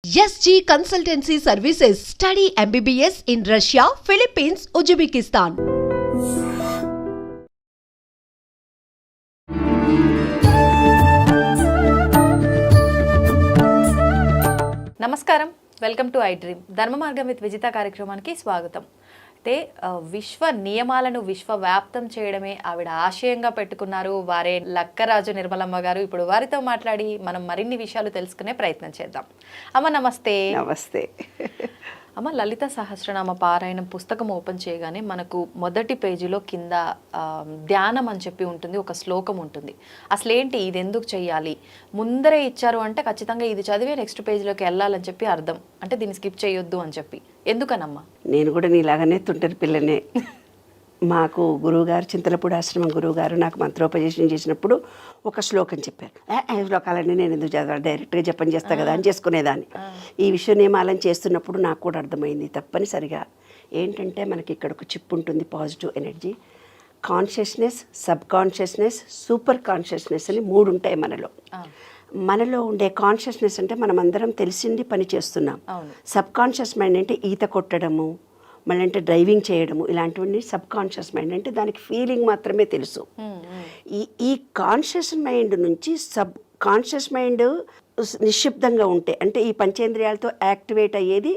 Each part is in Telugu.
SG Consultancy Services. Study MBBS in Russia, Philippines, Uzbekistan. నమస్కారం, వెల్కమ్ టు ఐ డ్రీమ్. ధర్మ మార్గం విత్ విజిత కార్యక్రమానికి స్వాగతం. అయితే విశ్వ నియమాలను విశ్వవ్యాప్తం చేయడమే ఆవిడ ఆశయంగా పెట్టుకున్నారు వారే లక్కరాజు నిర్మలమ్మ గారు. ఇప్పుడు వారితో మాట్లాడి మనం మరిన్ని విషయాలు తెలుసుకునే ప్రయత్నం చేద్దాం. అమ్మ నమస్తే. నమస్తే అమ్మ, లలిత సహస్రనామ పారాయణం పుస్తకం ఓపెన్ చేయగానే మనకు మొదటి పేజీలో కింద ధ్యానం అని చెప్పి ఉంటుంది, ఒక శ్లోకం ఉంటుంది. అసలు ఏంటి ఇది, ఎందుకు చెయ్యాలి, ముందరే ఇచ్చారు అంటే ఖచ్చితంగా ఇది చదివే నెక్స్ట్ పేజీలోకి వెళ్ళాలని చెప్పి అర్థం. అంటే దీన్ని స్కిప్ చేయొద్దు అని చెప్పి. ఎందుకనమ్మా? నేను కూడా నీలాగానే తుంటరి పిల్లనే. మాకు గురువుగారు, చింతలపూడి ఆశ్రమం గురువుగారు నాకు మంత్రోపదేశం చేసినప్పుడు ఒక శ్లోకం చెప్పారు. శ్లోకాలన్నీ నేను ఎందుకు చదవాలి, డైరెక్ట్గా జపం చేస్తా కదా అని చేసుకునేదాన్ని. ఈ విశ్వ నియమాలను చేస్తున్నప్పుడు నాకు కూడా అర్థమైంది తప్పనిసరిగా ఏంటంటే మనకి ఇక్కడ ఒక చిప్ ఉంటుంది, positive energy, consciousness, sub consciousness, super consciousness అని 3 ఉంటాయి మనలో. మనలో ఉండే కాన్షియస్నెస్ అంటే మనం అందరం తెలిసింది పని చేస్తున్నాం. సబ్ కాన్షియస్ మైండ్ అంటే ఈత కొట్టడము, మళ్ళీ అంటే డ్రైవింగ్ చేయడము, ఇలాంటివన్నీ సబ్ కాన్షియస్ మైండ్ అంటే దానికి ఫీలింగ్ మాత్రమే తెలుసు. ఈ కాన్షియస్ మైండ్ నుంచి సబ్ కాన్షియస్ మైండ్ నిశ్శబ్దంగా ఉంటే అంటే ఈ పంచేంద్రియాలతో యాక్టివేట్ అయ్యేది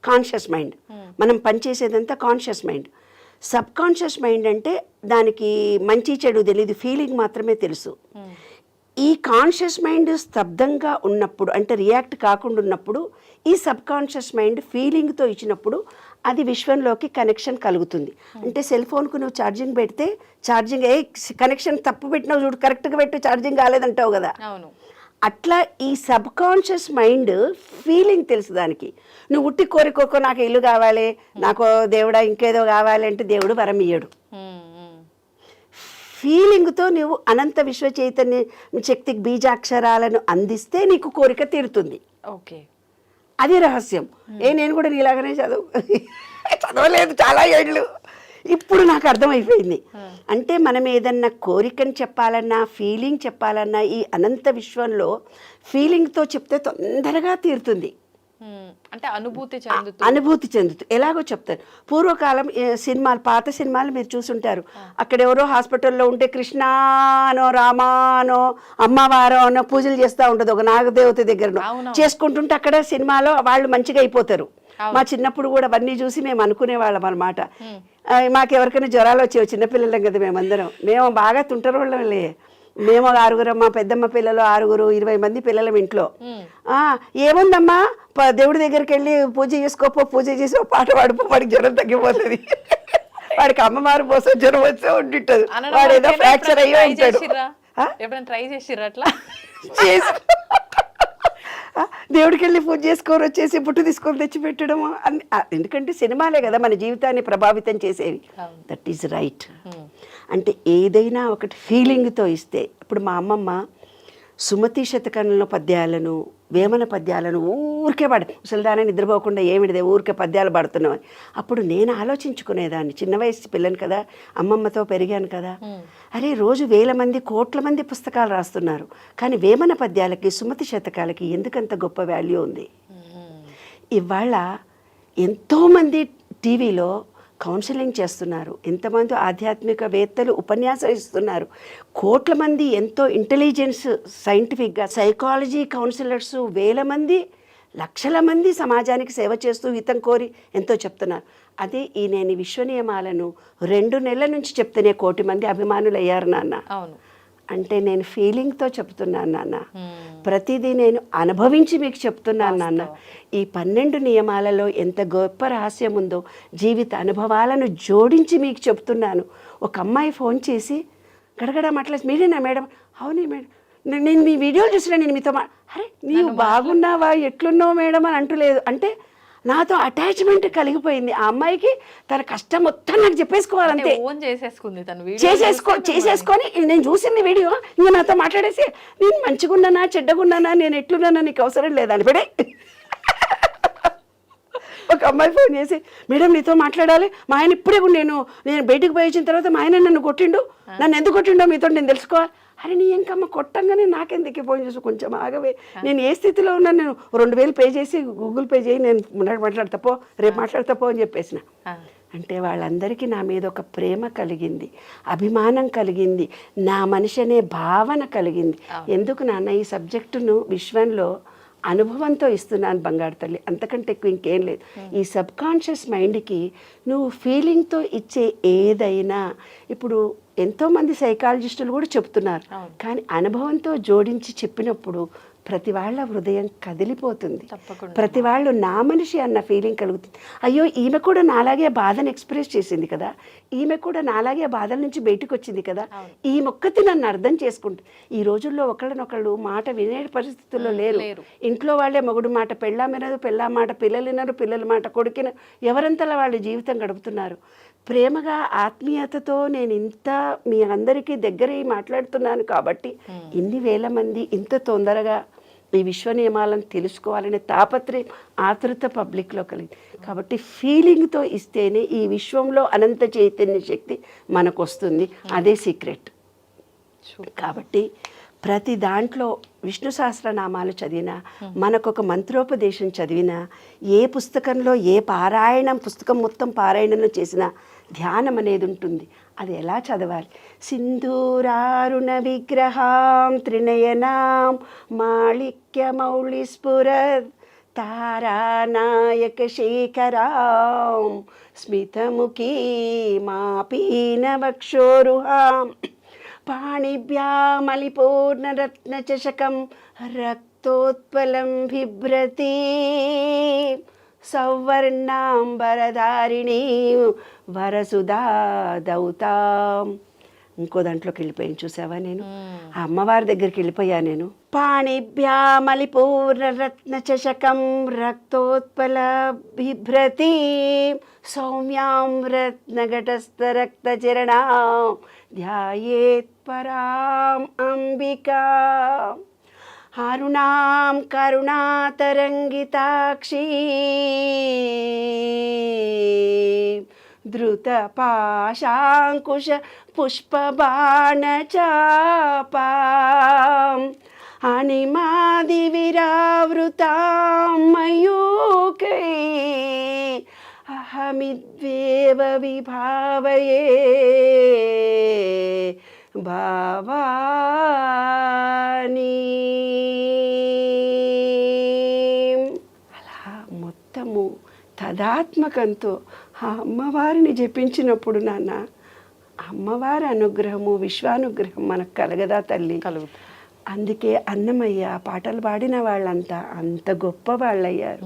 కాన్షియస్ మైండ్. మనం పనిచేసేదంతా conscious mind. Subconscious mind అంటే దానికి మంచి చెడు తెలియదు, ఫీలింగ్ మాత్రమే తెలుసు. ఈ కాన్షియస్ మైండ్ స్తబ్దంగా ఉన్నప్పుడు అంటే రియాక్ట్ కాకుండా ఉన్నప్పుడు ఈ సబ్ కాన్షియస్ మైండ్ ఫీలింగ్తో ఇచ్చినప్పుడు అది విశ్వంలోకి కనెక్షన్ కలుగుతుంది. అంటే సెల్ ఫోన్కు నువ్వు ఛార్జింగ్ పెడితే ఛార్జింగ్ కనెక్షన్ తప్పు పెట్టినావు చూడు, కరెక్ట్గా పెట్టి ఛార్జింగ్ కాలేదంటావు కదా. అట్లా ఈ సబ్ కాన్షియస్ మైండ్ ఫీలింగ్ తెలుసు దానికి. నువ్వు ఉట్టి కోరికోకో నాకు ఇల్లు కావాలి, నాకు దేవుడా ఇంకేదో కావాలి అంటే దేవుడు వరం ఇయ్యడు. ఫీలింగ్తో నువ్వు అనంత విశ్వ చైతన్య శక్తికి బీజాక్షరాలను అందిస్తే నీకు కోరిక తీరుతుంది. ఓకే, అది రహస్యం. నేను కూడా నీలాగానే చదవలేదు చాలా ఏళ్ళు, ఇప్పుడు నాకు అర్థమైపోయింది. అంటే మనం ఏదన్నా కోరికను చెప్పాలన్నా, ఫీలింగ్ చెప్పాలన్నా ఈ అనంత విశ్వంలో ఫీలింగ్తో చెప్తే తొందరగా తీరుతుంది. అంటే అనుభూతి చెందుతూ ఎలాగో చెప్తారు. పూర్వకాలం సినిమాలు, పాత సినిమాలు మీరు చూసుంటారు. అక్కడెవరో హాస్పిటల్లో ఉంటే కృష్ణానో రామానో అమ్మవారో అనో పూజలు చేస్తూ ఉంటుంది ఒక నాగదేవత దగ్గర. చేసుకుంటుంటే అక్కడ సినిమాలో వాళ్ళు మంచిగా అయిపోతారు. మా చిన్నప్పుడు కూడా అవన్నీ చూసి మేము అనుకునేవాళ్ళం అనమాట. మాకెవరికైనా జ్వరాలు వచ్చేవి, చిన్నపిల్లలం కదా మేమందరం. మేము బాగా తుంటరి వాళ్ళంలే. మేము 6 మా పెద్దమ్మ పిల్లలు 6, 20 మంది పిల్లలం ఇంట్లో. ఏముందమ్మా దేవుడి దగ్గరికి వెళ్ళి పూజ చేసుకోపో, పూజ చేసి పాట పాడిపో, వాడికి జ్వరం తగ్గిపోతుంది. వాడికి అమ్మవారు పోసే జ్వరం వచ్చే ఉంటుంటది, వాడు ఏదో ఫ్రాక్చర్ అయ్యో ఉంటాడు. దేవుడికి వెళ్ళి పూజ చేసుకొని వచ్చేసి బుట్టు తీసుకొని తెచ్చి పెట్టడం. ఎందుకంటే సినిమాలే కదా మన జీవితాన్ని ప్రభావితం చేసేవి. That is right. అంటే ఏదైనా ఒకటి ఫీలింగ్తో ఇస్తే, ఇప్పుడు మా అమ్మమ్మ సుమతి శతకంలో పద్యాలను, వేమన పద్యాలను ఊరికే ముసలిదానే నిద్రపోకుండా ఏమిటిదే ఊరికే పద్యాలు పాడుతున్నామని. అప్పుడు నేను ఆలోచించుకునేదాన్ని, చిన్న వయసు పిల్లని కదా, అమ్మమ్మతో పెరిగాను కదా. అరే రోజు 1000 మంది, కోట్ల మంది పుస్తకాలు రాస్తున్నారు, కానీ వేమన పద్యాలకి, సుమతి శతకాలకి ఎందుకంత గొప్ప వాల్యూ ఉంది. ఇవాళ ఎంతోమంది టీవీలో కౌన్సిలింగ్ చేస్తున్నారు, ఎంతమంది ఆధ్యాత్మికవేత్తలు ఉపన్యాసం ఇస్తున్నారు, కోట్ల మంది ఎంతో ఇంటెలిజెన్స్ సైంటిఫిక్గా సైకాలజీ కౌన్సిలర్స్ 1000 మంది, లక్షల మంది సమాజానికి సేవ చేస్తూ హితం కోరి ఎంతో చెప్తున్నారు. అదే నేను విశ్వ నియమాలను 2 నెలల నుంచి చెప్తేనే 1 కోటి మంది అభిమానులు అయ్యారు నాన్న. అవును, అంటే నేను ఫీలింగ్తో చెప్తున్నాను నాన్న, ప్రతిదీ నేను అనుభవించి మీకు చెప్తున్నాను నాన్న. ఈ 12 నియమాలలో ఎంత గొప్ప రహస్యం ఉందో జీవిత అనుభవాలను జోడించి మీకు చెప్తున్నాను. ఒక అమ్మాయి ఫోన్ చేసి గడగడ మాట్లాడి, మీరేనా మేడం? అవునే మేడం, నేను మీ వీడియోలు చూసినా, నేను మీతో అరే నీవు బాగున్నావా, ఎట్లున్నావు మేడం అని అంటలేదు. అంటే నాతో అటాచ్మెంట్ కలిగిపోయింది. ఆ అమ్మాయికి తన కష్టం మొత్తం నాకు చెప్పేసుకోవాలంతే. చేసేసుకొని నేను చూసింది వీడియో, ఇంకా నాతో మాట్లాడేసి నేను మంచిగున్నానా చెడ్డగున్నానా, నేను ఎట్లున్నానా నీకు అవసరం లేదని పెడే. ఒక అమ్మాయి ఫోన్ చేసి, మేడం నీతో మాట్లాడాలి, మా ఆయన ఇప్పుడే నేను బయటకు పోయి వచ్చిన తర్వాత మా ఆయన నన్ను కొట్టిండు, నన్ను ఎందుకు కొట్టిండో మీతో నేను తెలుసుకోవాలి. అరే నీ ఇంకమ్మ కొట్టంగానే నాకెందుకు ఫోన్ చేసి కొంచెం ఆగవే, నేను ఏ స్థితిలో ఉన్నా, నేను 2000 పే చేసి గూగుల్ పే చేయి, నేను మాట్లాడతాపో, రేపు మాట్లాడతాపో అని చెప్పేసిన. అంటే వాళ్ళందరికీ నా మీద ఒక ప్రేమ కలిగింది, అభిమానం కలిగింది, నా మనిషి అనే భావన కలిగింది. ఎందుకు నాన్న ఈ సబ్జెక్టును విశ్వంలో అనుభవంతో ఇస్తున్నాను బంగారు తల్లి, అంతకంటే ఎక్కువ ఇంకేం లేదు. ఈ సబ్ కాన్షియస్ మైండ్కి నువ్వు ఫీలింగ్తో ఇచ్చే ఏదైనా, ఇప్పుడు ఎంతోమంది సైకాలజిస్టులు కూడా చెప్తున్నారు, కానీ అనుభవంతో జోడించి చెప్పినప్పుడు ప్రతి వాళ్ళ హృదయం కదిలిపోతుంది, ప్రతి వాళ్ళు నా మనిషి అన్న ఫీలింగ్ కలుగుతుంది. అయ్యో ఈమె కూడా నాలాగే బాధను ఎక్స్ప్రెస్ చేసింది కదా, ఈమె కూడా నాలాగే బాధల నుంచి బయటకు వచ్చింది కదా, ఈ మొక్కతి నన్ను అర్థం చేసుకుంటుంది. ఈ రోజుల్లో ఒకళ్ళనొకళ్ళు మాట వినే పరిస్థితుల్లో లేరు. ఇంట్లో వాళ్ళే మొగుడు మాట పెళ్ళాం వినదు, పెళ్ళాం మాట పిల్లలు వినరు, పిల్లల మాట కొడుకిన, ఎవరంతలా వాళ్ళ జీవితం గడుపుతున్నారు. ప్రేమగా ఆత్మీయతతో నేను ఇంత మీ అందరికీ దగ్గర మాట్లాడుతున్నాను కాబట్టి ఇన్ని వేల మంది ఇంత తొందరగా ఈ విశ్వ నియమాలను తెలుసుకోవాలనే తాపత్రయం, ఆతృత పబ్లిక్లో కలిగింది. కాబట్టి ఫీలింగ్తో ఇస్తేనే ఈ విశ్వంలో అనంత చైతన్య శక్తి మనకు వస్తుంది, అదే సీక్రెట్. కాబట్టి ప్రతి దాంట్లో విష్ణు సహస్రనామాలు చదివినా, మనకొక మంత్రోపదేశం చదివినా, ఏ పుస్తకంలో ఏ పారాయణం పుస్తకం మొత్తం పారాయణంలో చేసినా ధ్యానం అనేది ఉంటుంది. అది ఎలా చదవాలి? సింధూరారుణ విగ్రహాం త్రినయనాం మాళిక్యమౌళి స్ఫురత్ తారానాయక శేఖరాం స్మితముఖీ మాపీనవక్షోరుహాం పాణిభ్యామలిపూర్ణరత్నచషకం రక్తోత్పలం బిభ్రతి సౌవర్ణాంబరధారిణీ వరసుధా దౌతాం. ఇంకో దాంట్లోకి వెళ్ళిపోయాను, చూసావా నేను ఆ అమ్మవారి దగ్గరికి వెళ్ళిపోయా నేను. పాణిభ్యామలిపూర్ణరత్నచషకం రక్తోత్పల బిభ్రతి సౌమ్యాం రత్నఘటస్థరక్తచరణాం ధ్యాయేత్ పరాం అంబికా అరుణాం కరుణాతరంగితాక్షీ ధృతపాశాంకుశ పుష్పబాణచాపాం అనిమాదివిరావృతాం మయూకై అహమిద్వేవ విభావయే భావాని. అలా మొత్తము తదాత్మకంతో ఆ అమ్మవారిని జపించినప్పుడు నాన్న, అమ్మవారి అనుగ్రహము విశ్వానుగ్రహం మనకు కలగదా తల్లి? కలుగుతుంది. అందుకే అన్నమయ్య పాటలు పాడిన వాళ్ళంతా అంత గొప్ప వాళ్ళయ్యారు.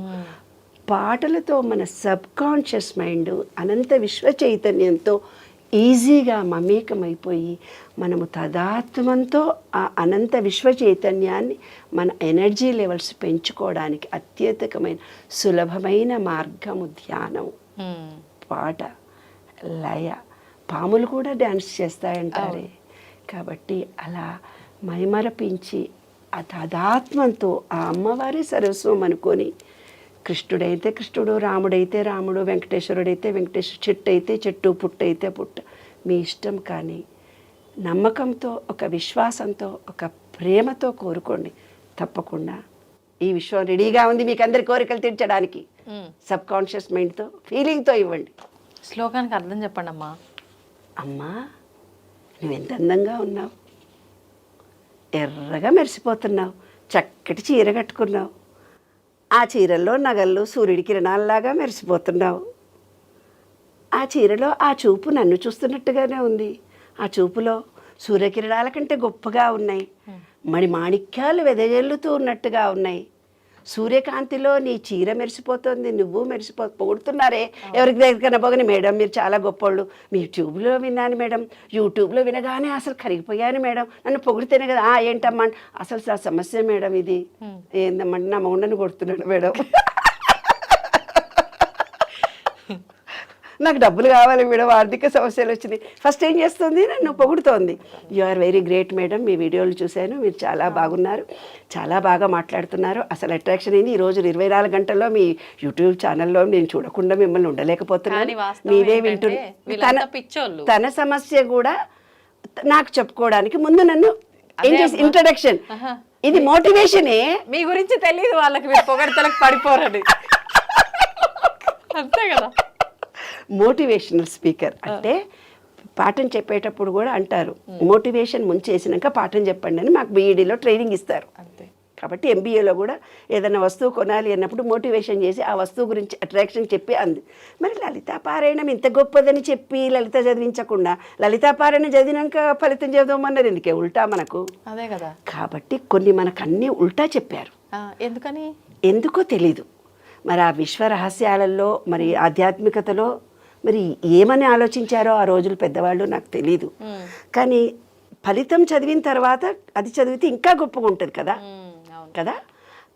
పాటలతో మన సబ్ కాన్షియస్ మైండ్ అనంత విశ్వ చైతన్యంతో ఈజీగా మమేకమైపోయి మనము తదాత్మంతో ఆ అనంత విశ్వ చైతన్యాన్ని మన ఎనర్జీ లెవెల్స్ పెంచుకోవడానికి అత్యధికమైన సులభమైన మార్గము ధ్యానం, పాట, లయ. పాములు కూడా డ్యాన్స్ చేస్తాయంటారే. కాబట్టి అలా మైమరపించి ఆ తదాత్మంతో ఆ అమ్మవారి సర్వస్వం అనుకొని, కృష్ణుడైతే కృష్ణుడు, రాముడైతే రాముడు, వెంకటేశ్వరుడైతే వెంకటేశ్వరుడు, చెట్టు అయితే చెట్టు, పుట్ట అయితే పుట్ట, మీ ఇష్టం. కానీ నమ్మకంతో, ఒక విశ్వాసంతో, ఒక ప్రేమతో కోరుకోండి. తప్పకుండా ఈ విశ్వం రెడీగా ఉంది మీకు అందరి కోరికలు తీర్చడానికి. సబ్ కాన్షియస్ మైండ్తో, ఫీలింగ్తో ఇవ్వండి. శ్లోకానికి అర్థం చెప్పండి అమ్మా. అమ్మా నువ్వెంత అందంగా ఉన్నావు, ఎర్రగా మెరిసిపోతున్నావు, చక్కటి చీర కట్టుకున్నావు, ఆ చీరల్లో నగల్లో సూర్యుడి కిరణాల్లాగా మెరిసిపోతున్నావు. ఆ చీరలో ఆ చూపు నన్ను చూస్తున్నట్టుగానే ఉంది. ఆ చూపులో సూర్యకిరణాల కంటే గొప్పగా ఉన్నాయి, మణిమాణిక్యాలు వెదజల్లుతూ ఉన్నట్టుగా ఉన్నాయి. సూర్యకాంతిలో నీ చీర మెరిసిపోతుంది, నువ్వు పొగుడుతున్నారే ఎవరికి దగ్గర పోగని, మేడం మీరు చాలా గొప్పోళ్ళు, మీ ట్యూబ్లో విన్నాను మేడం, యూట్యూబ్లో వినగానే అసలు కరిగిపోయాను మేడం, నన్ను పొగిడితేనే కదా. ఏంటమ్మా అసలు ఆ సమస్య మేడం ఇది ఏందమ్మా, నా మౌండను కొడుతున్నాడు మేడం, నాకు డబ్బులు కావాలి మేడం, ఆర్థిక సమస్యలు వచ్చినాయి. ఫస్ట్ ఏం చేస్తుంది, నన్ను పొగుడుతోంది. You are very great madam, మీ వీడియోలు చూశాను, మీరు చాలా బాగున్నారు, చాలా బాగా మాట్లాడుతున్నారు. అసలు అట్రాక్షన్ అయింది. ఈరోజు 24 గంటల్లో మీ యూట్యూబ్ ఛానల్లో నేను చూడకుండా మిమ్మల్ని ఉండలేకపోతున్నాను, మీవే వింటున్నా. తన సమస్య కూడా నాకు చెప్పుకోవడానికి ముందు నన్ను ఏం చేసి ఇంట్రడక్షన్, ఇది మోటివేషనే. మీ గురించి తెలియదు వాళ్ళకి, మీరు పొగడతలకు పడిపోరని. అంతే కదా. మోటివేషనల్ స్పీకర్ అంటే పాఠం చెప్పేటప్పుడు కూడా అంటారు, మోటివేషన్ ముంచేసినాక పాఠం చెప్పండి అని మాకు బీఈడీలో ట్రైనింగ్ ఇస్తారు. అంతే. కాబట్టి ఎంబీఏలో కూడా ఏదైనా వస్తువు కొనాలి అన్నప్పుడు మోటివేషన్ చేసి ఆ వస్తువు గురించి అట్రాక్షన్ చెప్పి అంది. మరి లలితా పారాయణం ఇంత గొప్పదని చెప్పి లలిత చదివించకుండా లలితా పారాయణం చదివినాక ఫలితం చదవమన్నారు ఎందుకే? ఉల్టా మనకు. అదే కదా. కాబట్టి కొన్ని మనకు అన్నీ ఉల్టా చెప్పారు. ఎందుకని? ఎందుకో తెలీదు. మరి ఆ విశ్వ రహస్యాలలో మరి ఆధ్యాత్మికతలో మరి ఏమని ఆలోచించారో ఆ రోజులు పెద్దవాళ్ళు నాకు తెలీదు. కానీ ఫలితం చదివిన తర్వాత అది చదివితే ఇంకా గొప్పగా ఉంటుంది కదా కదా.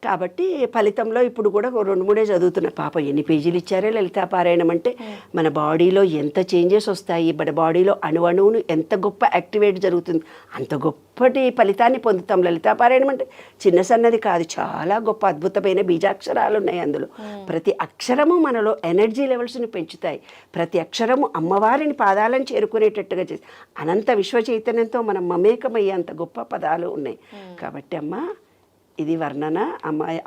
కాబట్టి ఫలితంలో ఇప్పుడు కూడా 2-3 చదువుతున్నా. పాప ఎన్ని పేజీలు ఇచ్చారో లలితా పారాయణం అంటే మన బాడీలో ఎంత చేంజెస్ వస్తాయి, మన బాడీలో అణువును ఎంత గొప్ప యాక్టివేట్ జరుగుతుంది, అంత గొప్పటి ఫలితాన్ని పొందుతాం. లలితా పారాయణం అంటే చిన్న సన్నది కాదు, చాలా గొప్ప అద్భుతమైన బీజాక్షరాలు ఉన్నాయి అందులో. ప్రతి అక్షరము మనలో ఎనర్జీ లెవెల్స్ని పెంచుతాయి. ప్రతి అక్షరము అమ్మవారిని పాదాలను చేరుకునేటట్టుగా చేసి అనంత విశ్వ చైతన్యంతో మనం మమేకమయ్యేంత గొప్ప పదాలు ఉన్నాయి. కాబట్టి ఇది వర్ణన,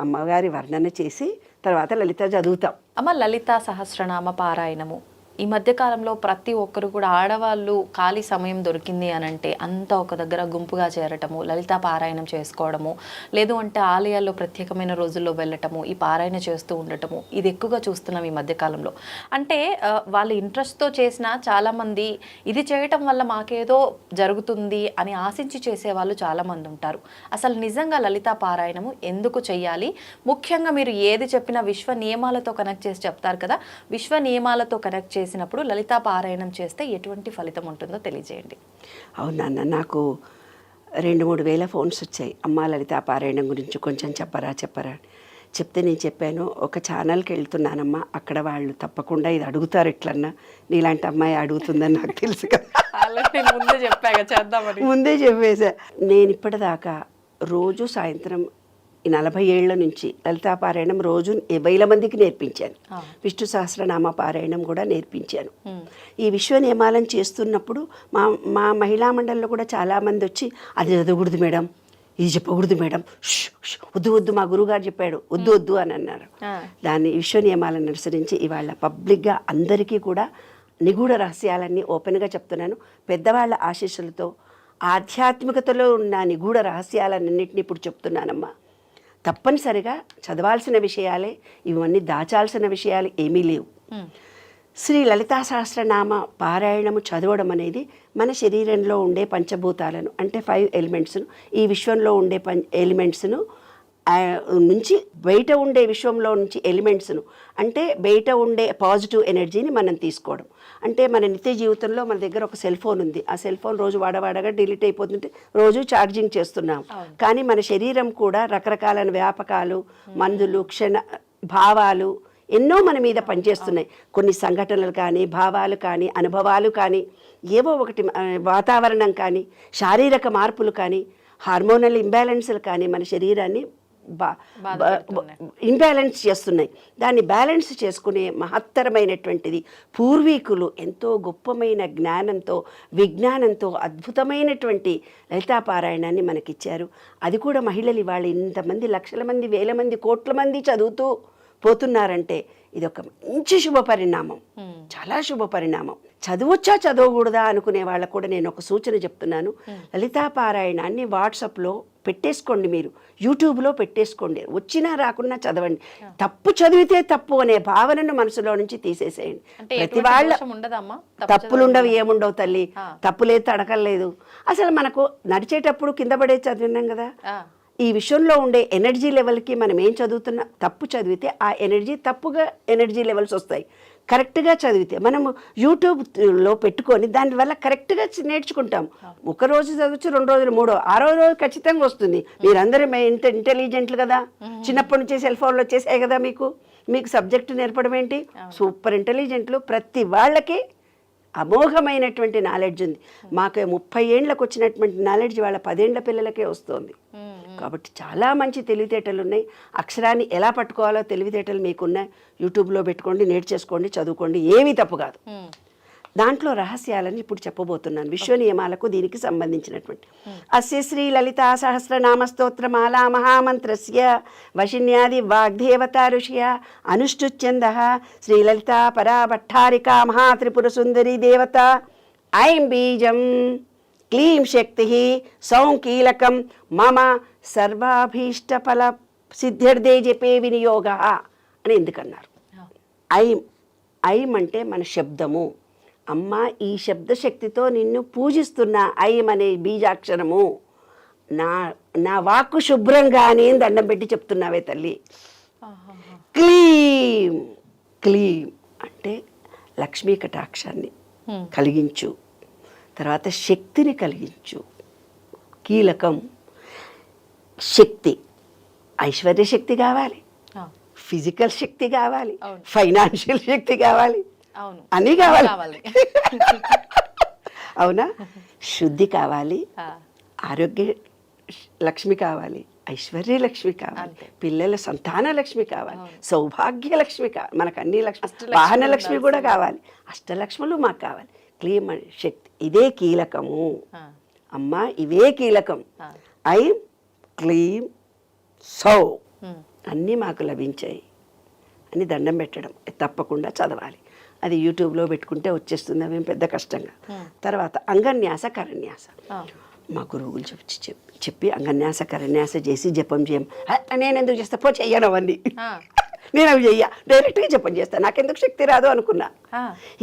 అమ్మగారి వర్ణన చేసి తర్వాత లలిత చదువుతాం. అమ్మ, లలితా సహస్రనామ పారాయణము ఈ మధ్యకాలంలో ప్రతి ఒక్కరు కూడా, ఆడవాళ్ళు ఖాళీ సమయం దొరికింది అని అంటే అంతా ఒక దగ్గర గుంపుగా చేరటము, లలితా పారాయణం చేసుకోవడము, లేదు అంటే ఆలయాల్లో ప్రత్యేకమైన రోజుల్లో వెళ్ళటము, ఈ పారాయణ చేస్తూ ఉండటము, ఇది ఎక్కువగా చూస్తున్నాం ఈ మధ్యకాలంలో. అంటే వాళ్ళు ఇంట్రెస్ట్తో చేసిన చాలామంది ఇది చేయటం వల్ల మాకేదో జరుగుతుంది అని ఆశించి చేసేవాళ్ళు చాలామంది ఉంటారు. అసలు నిజంగా లలితా పారాయణము ఎందుకు చెయ్యాలి? ముఖ్యంగా మీరు ఏది చెప్పినా విశ్వ నియమాలతో కనెక్ట్ చేసి చెప్తారు కదా, విశ్వ నియమాలతో కనెక్ట్ చేసినప్పుడు లలితా పారాయణం చేస్తే ఎటువంటి ఫలితం ఉంటుందో తెలియజేయండి. అవునన్న, నాకు 2-3 వేల ఫోన్స్ వచ్చాయి, అమ్మ లలితా పారాయణం గురించి కొంచెం చెప్పరా చెప్తే నేను చెప్పాను, ఒక ఛానల్కి వెళ్తున్నానమ్మా, అక్కడ వాళ్ళు తప్పకుండా ఇది అడుగుతారు, ఎట్లన్నా నీలాంటి అమ్మాయి అడుగుతుందని నాకు తెలుసు కదా. ముందే చెప్పేసా. నేను ఇప్పటిదాకా రోజు సాయంత్రం 40 ఏళ్ల నుంచి లలితా పారాయణం రోజు 1000 మందికి నేర్పించాను. విష్ణు సహస్రనామ పారాయణం కూడా నేర్పించాను. ఈ విశ్వ నియమాలను చేస్తున్నప్పుడు మా మహిళా మండలిలో కూడా చాలామంది వచ్చి అది చదవకూడదు మేడం, ఇది చెప్పకూడదు మేడం, వద్దు మా గురువుగారు చెప్పాడు వద్దు అని అన్నారు. దాన్ని విశ్వ నియమాలను అనుసరించి ఇవాళ పబ్లిక్గా అందరికీ కూడా నిగూఢ రహస్యాలన్నీ ఓపెన్గా చెప్తున్నాను. పెద్దవాళ్ళ ఆశీస్సులతో ఆధ్యాత్మికతలో ఉన్న నిగూఢ రహస్యాలన్నింటినీ ఇప్పుడు చెప్తున్నానమ్మా. తప్పనిసరిగా చదవాల్సిన విషయాలే ఇవన్నీ, దాచాల్సిన విషయాలు ఏమీ లేవు. శ్రీ లలితా సహస్రనామ పారాయణము చదవడం అనేది మన శరీరంలో ఉండే పంచభూతాలను అంటే 5 ఎలిమెంట్స్ను, ఈ విశ్వంలో ఉండే ఎలిమెంట్స్ను నుంచి బయట ఉండే విశ్వంలో నుంచి ఎలిమెంట్స్ను అంటే బయట ఉండే పాజిటివ్ ఎనర్జీని మనం తీసుకోవడం. అంటే మన నిత్య జీవితంలో మన దగ్గర ఒక సెల్ ఫోన్ ఉంది, ఆ సెల్ ఫోన్ రోజు వాడగా డిలీట్ అయిపోతుంటే రోజు ఛార్జింగ్ చేస్తున్నాం. కానీ మన శరీరం కూడా రకరకాల వ్యాపకాలు, మందులు, భావాలు ఎన్నో మన మీద పనిచేస్తున్నాయి. కొన్ని సంఘటనలు కానీ, భావాలు కానీ, అనుభవాలు కానీ, ఏవో ఒకటి వాతావరణం కానీ, శారీరక మార్పులు కానీ, హార్మోనల్ ఇంబ్యాలెన్స్లు కానీ మన శరీరాన్ని ఇంబ్యాలెన్స్ చేస్తున్నాయి. దాన్ని బ్యాలెన్స్ చేసుకునే మహత్తరమైనటువంటిది పూర్వీకులు ఎంతో గొప్పమైన జ్ఞానంతో, విజ్ఞానంతో అద్భుతమైనటువంటి లలితా పారాయణాన్ని మనకిచ్చారు. అది కూడా మహిళలు ఇవాళ ఇంతమంది లక్షల మంది, వేల మంది, కోట్ల మంది చదువుతూ పోతున్నారంటే ఇది ఒక మంచి శుభ పరిణామం, చాలా శుభ పరిణామం. చదవచ్చా చదవకూడదా అనుకునే వాళ్ళకు కూడా నేను ఒక సూచన చెప్తున్నాను. లలితా పారాయణాన్ని వాట్సాప్లో పెట్టేసుకోండి, మీరు యూట్యూబ్లో పెట్టేసుకోండి, వచ్చినా రాకున్నా చదవండి. తప్పు చదివితే తప్పు అనే భావనను మనసులో నుంచి తీసేసేయండి. ప్రతి వాళ్ళ తప్పులుండవు, ఏముండవు తల్లి, తప్పులేదు తడకలేదు. అసలు మనకు నడిచేటప్పుడు కింద పడే చదివినాం కదా, ఈ విషయంలో ఉండే ఎనర్జీ లెవెల్కి మనం ఏం చదువుతున్నా తప్పు చదివితే ఆ తప్పుగా ఎనర్జీ లెవెల్స్ వస్తాయి. కరెక్ట్గా చదివితే మనము యూట్యూబ్లో పెట్టుకొని దానివల్ల కరెక్ట్గా నేర్చుకుంటాం. ఒక రోజు చదవచ్చు, 2 రోజులు, 3, 6వ రోజు ఖచ్చితంగా వస్తుంది. మీరందరూ ఇంత ఇంటెలిజెంట్లు కదా, చిన్నప్పటి నుంచి సెల్ ఫోన్లో వచ్చేసాయి కదా, మీకు సబ్జెక్టు నేర్పడం ఏంటి, సూపర్ ఇంటెలిజెంట్లు. ప్రతి వాళ్ళకి అమోఘమైనటువంటి నాలెడ్జ్ ఉంది. మాకు 30 ఏళ్ళకు వచ్చినటువంటి నాలెడ్జ్ వాళ్ళ 10 ఏళ్ల పిల్లలకే వస్తుంది. కాబట్టి చాలా మంచి తెలివితేటలు ఉన్నాయి. అక్షరాన్ని ఎలా పట్టుకోవాలో తెలివితేటలు మీకున్నాయి. యూట్యూబ్లో పెట్టుకోండి, నేర్చేసుకోండి, చదువుకోండి, ఏమీ తప్పు కాదు. దాంట్లో రహస్యాలని ఇప్పుడు చెప్పబోతున్నాను, విశ్వ నియమాలకు దీనికి సంబంధించినటువంటి. అస్య శ్రీ లలితా సహస్రనామ స్తోత్రమాలా మహామంత్రస్య వశిన్యాది వాగ్దేవతా ఋషియ అనుష్ఠుచ్ఛందః శ్రీ లలితా పరా భట్టారికా మహాత్రిపుర సుందరి దేవత ఐం బీజం క్లీం శక్తి సౌం కీలకం మమ సర్వాభీష్టఫల సిద్ధ్యర్థే జపే వినియోగ అని ఎందుకన్నారు? ఐం ఐం అంటే మన శబ్దము. అమ్మ, ఈ శబ్దశక్తితో నిన్ను పూజిస్తున్న ఐం అనే బీజాక్షరము నా వాక్కు శుభ్రంగానే దండం పెట్టి చెప్తున్నావే తల్లి. క్లీం క్లీం అంటే లక్ష్మీ కటాక్షాన్ని కలిగించు, తర్వాత శక్తిని కలిగించు. కీలకం శక్తి, ఐశ్వర్య శక్తి కావాలి, ఫిజికల్ శక్తి కావాలి, ఫైనాన్షియల్ శక్తి కావాలి, అన్నీ కావాలి. అవునా? శుద్ధి కావాలి, ఆరోగ్య లక్ష్మి కావాలి, ఐశ్వర్య లక్ష్మి కావాలి, పిల్లల సంతాన లక్ష్మి కావాలి, సౌభాగ్య లక్ష్మి కావాలి, మనకు అన్ని లక్ష్మి, వాహన లక్ష్మి కూడా కావాలి, అష్టలక్ష్ములు మాకు కావాలి. క్లీం శక్తి, ఇదే కీలకము అమ్మా, ఇవే కీలకం. ఐం క్లీం సౌ అన్నీ మాకు లభించాయి అని దండం పెట్టడం తప్పకుండా చదవాలి. అది యూట్యూబ్లో పెట్టుకుంటే వచ్చేస్తుంది, అవేం పెద్ద కష్టంగా. తర్వాత అంగన్యాస కరన్యాస మా గురువులు చెప్పి అంగన్యాస కరన్యాస చేసి జపం చేయం. నేను ఎందుకు చేస్తా, పో చెయ్యను అవన్నీ, నేను అవి చెయ్య, డైరెక్ట్గా జపం చేస్తాను, నాకెందుకు శక్తి రాదు అనుకున్నా.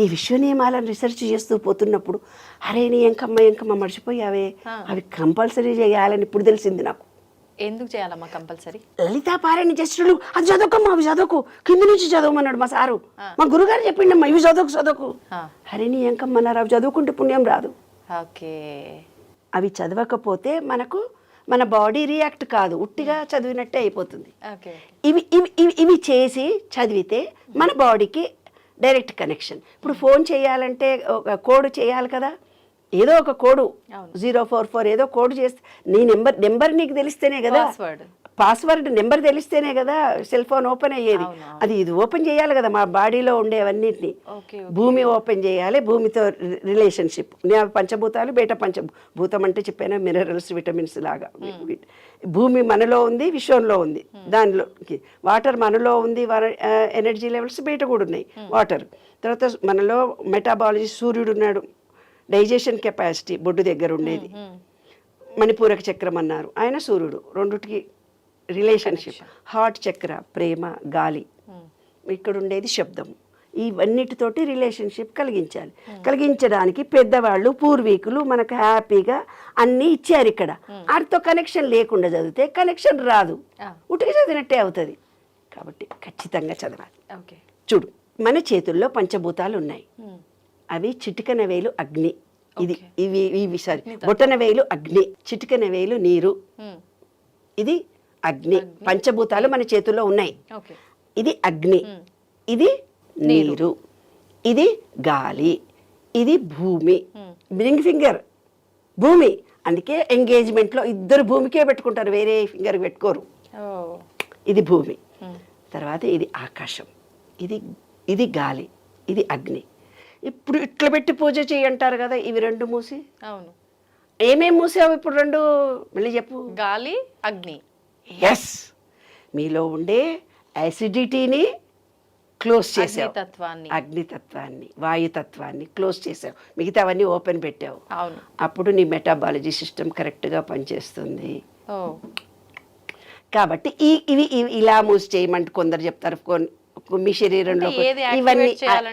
ఈ విశ్వ నియమాలను రీసెర్చ్ చేస్తూ పోతున్నప్పుడు అరే నీ ఎంకమ్మ మర్చిపోయావే, అవి కంపల్సరీ చేయాలని ఇప్పుడు తెలిసింది నాకు. ఎందుకు చేయాలమ్మా కంపల్సరీ? లలితా పారాయణ చేసేటప్పుడు అది చదువుకమ్మా, అవి చదువుకు, కింద నుంచి చదవమన్నాడు మా సారు, మా గురుగారు చెప్పిండమ్మా ఇవి చదువుకు. అరే నీ ఎంకమ్మన్నారు, అవి చదువుకుంటే పుణ్యం రాదు. ఓకే, అవి చదవకపోతే మనకు మన బాడీ రియాక్ట్ కాదు, ఉట్టిగా చదివినట్టే అయిపోతుంది. ఇవి ఇవి ఇవి ఇవి చేసి చదివితే మన బాడీకి డైరెక్ట్ కనెక్షన్. ఇప్పుడు ఫోన్ చేయాలంటే ఒక కోడ్ చేయాలి కదా, ఏదో ఒక కోడు 044 ఏదో కోడ్ చేస్తే నీ నెంబర్ నీకు తెలిస్తేనే కదా, పాస్వర్డ్ నెంబర్ తెలిస్తేనే కదా సెల్ ఫోన్ ఓపెన్ అయ్యేది. అది ఇది ఓపెన్ చేయాలి కదా, మా బాడీలో ఉండేవన్నిటిని. భూమి ఓపెన్ చేయాలి, భూమితో రిలేషన్షిప్. పంచభూతాలు బయట పంచభూతం అంటే చెప్పాను, మినరల్స్ విటమిన్స్ లాగా. భూమి మనలో ఉంది, విశ్వంలో ఉంది, దానిలోకి వాటర్ మనలో ఉంది, ఎనర్జీ లెవెల్స్ బయట కూడా ఉన్నాయి వాటర్. తర్వాత మనలో మెటాబాలజీ, సూర్యుడు ఉన్నాడు, డైజెషన్ కెపాసిటీ బొడ్డు దగ్గర ఉండేది, మణిపూరక చక్రం అన్నారు, ఆయన సూర్యుడు, రెండుటికి రిలేషన్షిప్. హార్ట్ చక్ర ప్రేమ, గాలి, ఇక్కడ ఉండేది శబ్దం. ఇవన్నిటితోటి రిలేషన్షిప్ కలిగించడానికి పెద్దవాళ్ళు పూర్వీకులు మనకు హ్యాపీగా అన్నీ ఇచ్చారు. ఇక్కడ వాటితో కనెక్షన్ లేకుండా చదివితే కనెక్షన్ రాదు, ఉటికి చదివినట్టే అవుతుంది. కాబట్టి ఖచ్చితంగా చదవాలి. చూడు, మన చేతుల్లో పంచభూతాలు ఉన్నాయి, అవి చిటికన వేలు అగ్ని, ఇవి సారీ బొట్టన వేలు అగ్ని, చిటికన వేలు నీరు, ఇది అగ్ని. పంచభూతాలు మన చేతుల్లో ఉన్నాయి, ఇది అగ్ని, ఇది నీరు, ఇది గాలి, ఇది భూమి. రింగ్ ఫింగర్ భూమి, అందుకే ఎంగేజ్మెంట్లో ఇద్దరు భూమికే పెట్టుకుంటారు, వేరే ఫింగర్ పెట్టుకోరు. ఇది భూమి. తర్వాత ఇది ఆకాశం, ఇది గాలి, ఇది అగ్ని. ఇప్పుడు ఇట్లా పెట్టి పూజ చేయంటారు కదా, ఇవి రెండు మూసి. అవును, ఏమేమి మూసావు ఇప్పుడు రెండు మళ్ళీ చెప్పు. గాలి, అగ్ని. ఎస్, మీలో ఉండే యాసిడిటీని క్లోజ్ చేసావు, అగ్నితత్వాన్ని, వాయుతత్వాన్ని క్లోజ్ చేసావు, మిగతావన్నీ ఓపెన్ పెట్టావు. అవును, అప్పుడు నీ మెటాబాలజీ సిస్టమ్ కరెక్ట్గా పనిచేస్తుంది. కాబట్టి ఇవి ఇలా మూసి చేయమంటే కొందరు చెప్తారు, మీ శరీరంలో ఇవన్నీ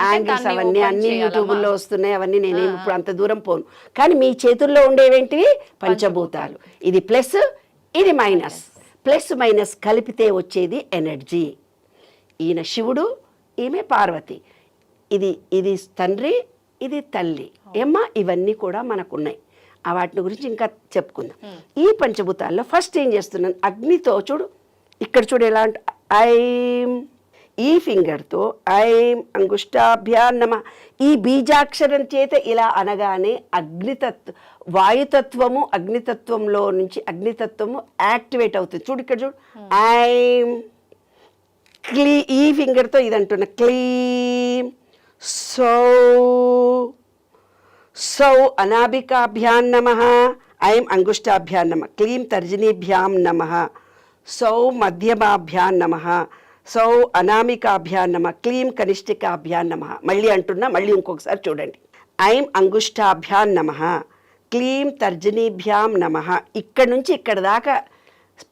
యాంగిల్స్ అవన్నీ అన్ని యూట్యూబ్లో వస్తున్నాయి, అవన్నీ నేనేమి ఇప్పుడు అంత దూరం పోను. కానీ మీ చేతుల్లో ఉండేవేంటివి పంచభూతాలు, ఇది ప్లస్, ఇది మైనస్. ప్లస్ మైనస్ కలిపితే వచ్చేది ఎనర్జీ. ఈయన శివుడు, ఈమె పార్వతి, ఇది తండ్రి, ఇది తల్లి. ఏమ్మా, ఇవన్నీ కూడా మనకున్నాయి. వాటి గురించి ఇంకా చెప్పుకుందాం. ఈ పంచభూతాల్లో ఫస్ట్ ఏం చేస్తున్నాను, అగ్నితో చూడు, ఇక్కడ చూడు ఎలా అంటే ఐం, ఈ ఫింగర్తో ఐం అంగుష్టాభ్యాం నమః, ఈ బీజాక్షరం చేత ఇలా అనగానే వాయుతత్వము అగ్నితత్వంలో నుంచి అగ్నితత్వము యాక్టివేట్ అవుతుంది. చూడు ఇక్కడ చూడు, ఐం ఈ ఫింగర్తో ఇది అంటున్నా, క్లీం సౌ సౌ అనాభికాభ్యాం నమః ఐం అంగుష్టాభ్యాం నమః క్లీం తర్జనీభ్యాం నమః సౌ మధ్యమాభ్యాం నమః సౌ అనామికాభ్యాం నమః క్లీం కనిష్ఠికాభ్యాం నమః. మళ్ళీ అంటున్నా, మళ్ళీ ఇంకొకసారి చూడండి. ఐం అంగుష్టాభ్యాం నమః క్లీం తర్జనీభ్యాం నమః. ఇక్కడి నుంచి ఇక్కడ దాకా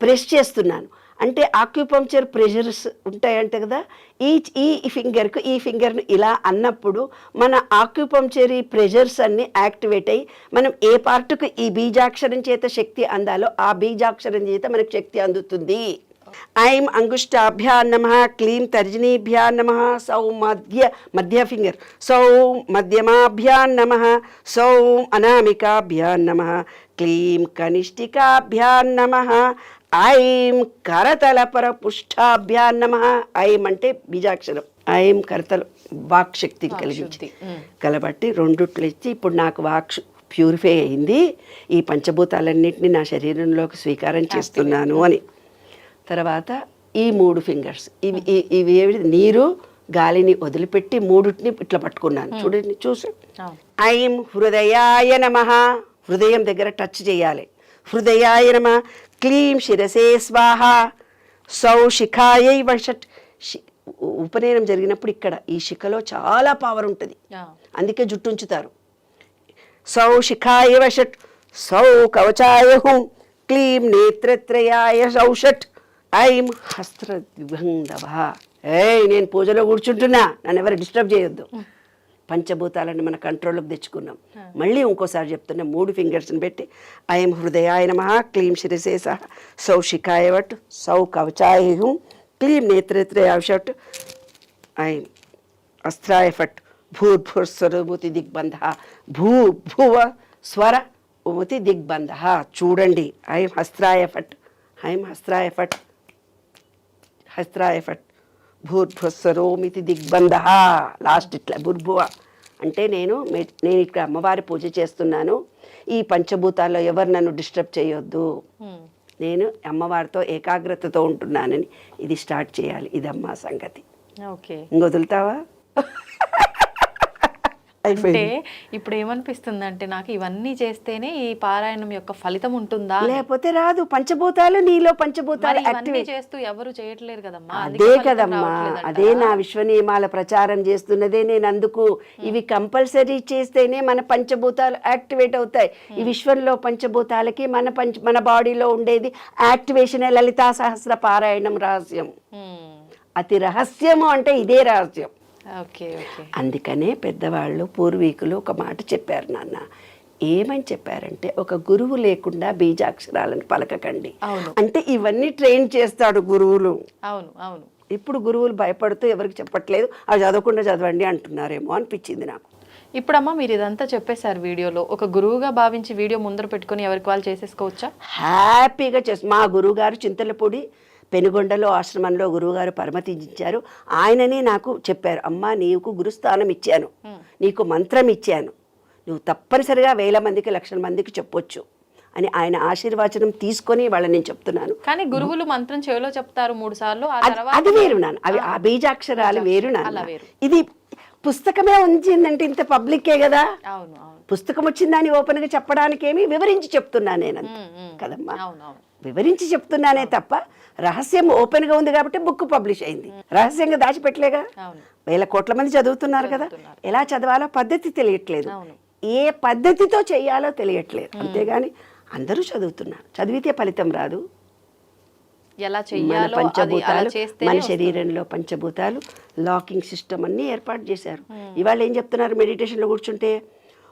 ప్రెస్ చేస్తున్నాను. అంటే ఆక్యుపంక్చర్ ప్రెషర్స్ ఉంటాయంటే కదా, ఈ ఫింగర్కు ఈ ఫింగర్ను ఇలా అన్నప్పుడు మన ఆక్యుపంక్చరీ ప్రెషర్స్ అన్ని యాక్టివేట్ అయ్యి మనం ఏ పార్ట్కు ఈ బీజాక్షరం చేత శక్తి అందాలో ఆ బీజాక్షరం చేత మనకు శక్తి అందుతుంది. ఐం అంగుష్టాభ్యాం నమః క్లీం తర్జనీభ్యాం నమః సౌ మధ్య ఫింగర్ సౌ మధ్యమాభ్యాం నమః సౌ అనామికాభ్యాం నమః క్లీం కనిష్ఠికాభ్యాం నమః ఐం కరతలపర పుష్టాభ్యాం నమః. ఐం అంటే బీజాక్షరం, ఐం కరతల వాక్ శక్తిని కలిగించి కలబట్టి రెండుట్లు ఇచ్చి ఇప్పుడు నాకు వాక్ ప్యూరిఫై అయింది, ఈ పంచభూతాలన్నింటినీ నా శరీరంలోకి స్వీకారం చేస్తున్నాను అని. తర్వాత ఈ 3 ఫింగర్స్ ఇవి ఏవి నీరు గాలిని వదిలిపెట్టి మూడుటిని ఇట్లా పట్టుకున్నాను. చూడండి, చూసి ఐం హృదయాయ నమః, హృదయం దగ్గర టచ్ చేయాలి. హృదయాయ నమః క్లీం శిరసే స్వాహ సౌ శిఖాయై వషట్. ఉపనయనం జరిగినప్పుడు ఇక్కడ ఈ శిఖలో చాలా పవర్ ఉంటుంది, అందుకే జుట్టు ఉంచుతారు. సౌ శిఖాయ వషట్ సౌ కవచాయ హుం క్లీం నేత్రత్రయాయ సౌషట్ ఐం హస్త్రద్విభంధవ. నేను పూజలో కూర్చుంటున్నా, నన్ను ఎవరు డిస్టర్బ్ చేయొద్దు. పంచభూతాలను మన కంట్రోల్లోకి తెచ్చుకున్నాం. మళ్ళీ ఇంకోసారి చెప్తున్నా, 3 ఫింగర్స్ని పెట్టి ఐం హృదయాయ నమః క్లీం శిరసే సహ సౌ శిఖాయ వట్ సౌ కవచాయ హుం క్లీం నేత్రత్రయాయ షట్ ఐం అస్త్రాయ ఫట్ భూర్భుస్వరముతి దిగ్బంధ భూభువ స్వర ఉముతి దిగ్బంధ. చూడండి, ఐం హస్త్రాయ ఫట్, ఐం హస్త్రాయ ఫట్, హస్త్రాయ ఫట్ భూర్భుస్వరోమితి దిగ్బంధ. లాస్ట్ ఇట్లా భూర్భువ అంటే నేను ఇక్కడ అమ్మవారి పూజ చేస్తున్నాను, ఈ పంచభూతాల్లో ఎవరు నన్ను డిస్టర్బ్ చేయొద్దు, నేను అమ్మవారితో ఏకాగ్రతతో ఉంటున్నానని ఇది స్టార్ట్ చేయాలి. ఇదమ్మా సంగతి. ఓకే, ఇంకొదులుతావా? అంటే ఇప్పుడు ఏమనిపిస్తుంది అంటే నాకు ఇవన్నీ చేస్తేనే ఈ పారాయణం యొక్క ఫలితం ఉంటుందా, లేకపోతే రాదు. పంచభూతాలు నీలో పంచభూతాలు యాక్టివేట్ చేస్తూ ఎవరు చేయట్లేరు కదమ్మా. అదే కదమ్మా, అదే నా విశ్వ నియమాల ప్రచారం చేస్తున్నదే నేను. అందుకు ఇవి కంపల్సరీ చేస్తేనే మన పంచభూతాలు యాక్టివేట్ అవుతాయి. ఈ విశ్వంలో పంచభూతాలకి మన బాడీలో ఉండేది యాక్టివేషన్. లలితా సహస్ర పారాయణం రహస్యం, అతి రహస్యము అంటే ఇదే రహస్యం. అందుకనే పెద్దవాళ్ళు పూర్వీకులు ఒక మాట చెప్పారు నాన్న. ఏమని చెప్పారంటే, ఒక గురువు లేకుండా బీజాక్షరాలను పలకకండి. అంటే ఇవన్నీ ట్రైన్ చేస్తాడు గురువులు. అవును అవును. ఇప్పుడు గురువులు భయపడుతూ ఎవరికి చెప్పట్లేదు, అవి చదవకుండా చదవండి అంటున్నారేమో అనిపించింది నాకు. ఇప్పుడమ్మా మీరు ఇదంతా చెప్పేశారు వీడియోలో, ఒక గురువుగా భావించి వీడియో ముందర పెట్టుకుని ఎవరికి వాళ్ళు చేసేసుకోవచ్చా? హ్యాపీగా మా గురువు గారు చింతలపూడి పెనుగొండలో ఆశ్రమంలో గురువుగారు పరమతించారు. ఆయననే నాకు చెప్పారు, అమ్మా నీకు గురుస్థానం ఇచ్చాను, నీకు మంత్రం ఇచ్చాను, నువ్వు తప్పనిసరిగా 1000 మందికి 1,00,000 మందికి చెప్పొచ్చు అని ఆయన ఆశీర్వచనం తీసుకొని వాళ్ళని నేను చెప్తున్నాను. కానీ గురువులు మంత్రం చెవిలో చెప్తారు 3 సార్లు, అది వేరు నాన్న, అవి ఆ బీజాక్షరాలు వేరు నాన్న. ఇది పుస్తకమే ఉంచిందంటే ఇంత పబ్లిక్కే కదా. పుస్తకం వచ్చిందని ఓపెన్ గా చెప్పడానికి ఏమి వివరించి చెప్తున్నాను నేను కదమ్మా, వివరించి చెప్తున్నానే తప్ప రహస్యం ఓపెన్ గా ఉంది కాబట్టి బుక్ పబ్లిష్ అయింది. రహస్యంగా దాచిపెట్టలేగా, 1000 కోట్ల మంది చదువుతున్నారు కదా. ఎలా చదవాలో పద్ధతి తెలియట్లేదు, ఏ పద్ధతితో చెయ్యాలో తెలియట్లేదు. అంతేగాని అందరూ చదువుతున్నారు, చదివితే ఫలితం రాదు. మన పంచభూతాలు, మన శరీరంలో పంచభూతాలు లాకింగ్ సిస్టమ్ అన్ని ఏర్పాటు చేశారు. ఇవాళ ఏం చెప్తున్నారు, మెడిటేషన్లో కూర్చుంటే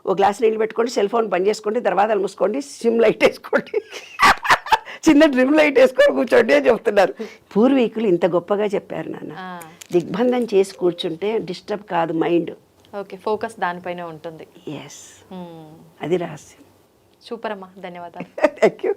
ఓ గ్లాస్ నీళ్ళు పెట్టుకోండి, సెల్ ఫోన్ బంద్ చేసుకోండి, దర్వాజాలు మూసుకోండి, సిమ్ లైట్ వేసుకోండి, చిన్న డ్రిమ్ లైట్ వేసుకొని కూర్చోండి అని చెప్తున్నారు. పూర్వీకులు ఇంత గొప్పగా చెప్పారు నాన్న. దిగ్బంధం చేసి కూర్చుంటే డిస్టర్బ్ కాదు మైండ్. ఓకే, ఫోకస్ దానిపైనే ఉంటుంది. ఎస్, అది రహస్యం. సూపర్ అమ్మా, ధన్యవాదాలు. Thank you.